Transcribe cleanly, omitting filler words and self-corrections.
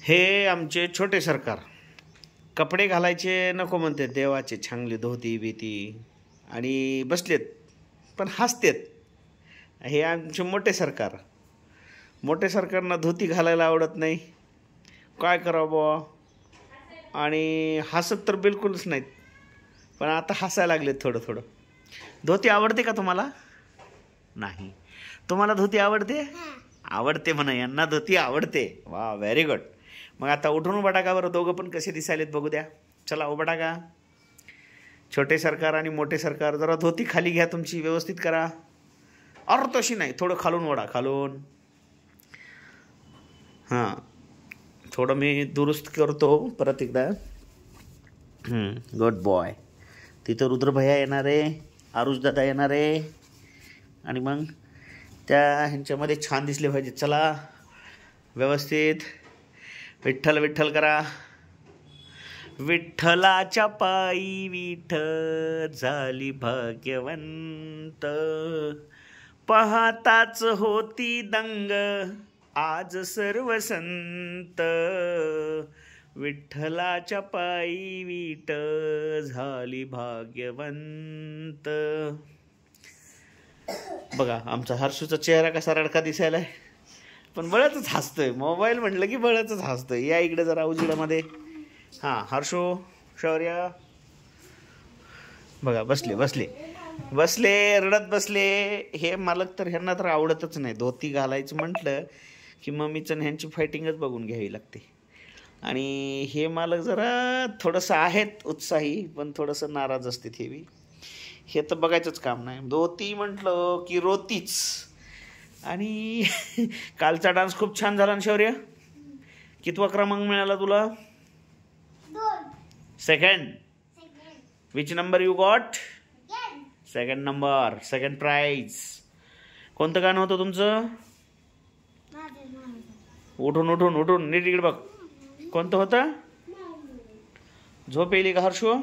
हे आमचे छोटे सरकार कपडे घालायचे नको म्हणते, देवाचे चांगली धोती बिती आणि बसलेत पण हसतेत. हे आमचे मोठे सरकार. मोठे सरकारना धोती घालायला आवडत नाही, काय करावं बुवा, आणि हसत तर बिलकुलच नाहीत, पण आता हसायला लागलेत थोडं थोडं. धोती आवडते का तुम्हाला? नाही. तुम्हाला धोती आवडते? आवडते म्हणा, यांना धोती आवडते. वा, व्हेरी गुड. मग आता उठून उभा टाका बरं, दोघं पण कसे दिसायलेत बघू द्या. चला उभा टाका. छोटे सरकार आणि मोठे सरकार, जरा धोती खाली घ्या तुमची, व्यवस्थित करा. अरे तशी नाही, थोडं खालून ओढा, खालून. हां, थोडं मी दुरुस्त करतो परत एकदा. Good boy. तिथं रुद्रभैया येणार आहे, आरुषदादा येणार आहे, आणि मग त्या ह्यांच्यामध्ये छान दिसले पाहिजे. चला व्यवस्थित. विठ्ठल विठ्ठल करा. विठ्ठलाच्या पायी विठ्ठल झाली भाग्यवंत, पाहताच होती दंग आज सर्व संत. विठ्ठलाच्या पायी विठ्ठल झाली भाग्यवंत. बघा आमचा हर्षूचा चेहरा कसा रडका दिसायलाय, पण बळच हसतोय. मोबाईल म्हटलं की बळच हसतोय. या इकडे जरा उजेडामध्ये. हां हर्षू, शौर्य बघा, बसले बसले बसले, रडत बसले. हे मालक तर ह्यांना तर आवडतच नाही. धोती घालायचं म्हटलं की मम्मीचं ह्यांची फायटिंगच बघून घ्यावी लागते. आणि हे मालक जरा थोडंसं आहेत उत्साही, पण थोडंसं नाराज असते हे. हे तर बघायचंच काम नाही. धोती म्हटलं की रोतीच. आणि कालचा डान्स खूप छान झाला ना शौर्य? कितवा क्रमांक मिळाला तुला? Second. Which number you got? Second number, second prize. कोणतं गाणं होतं तुमचं? उठून उठून उठून नीट इकडे बघ. कोणतं होतं? झोप येईल का हर्षू?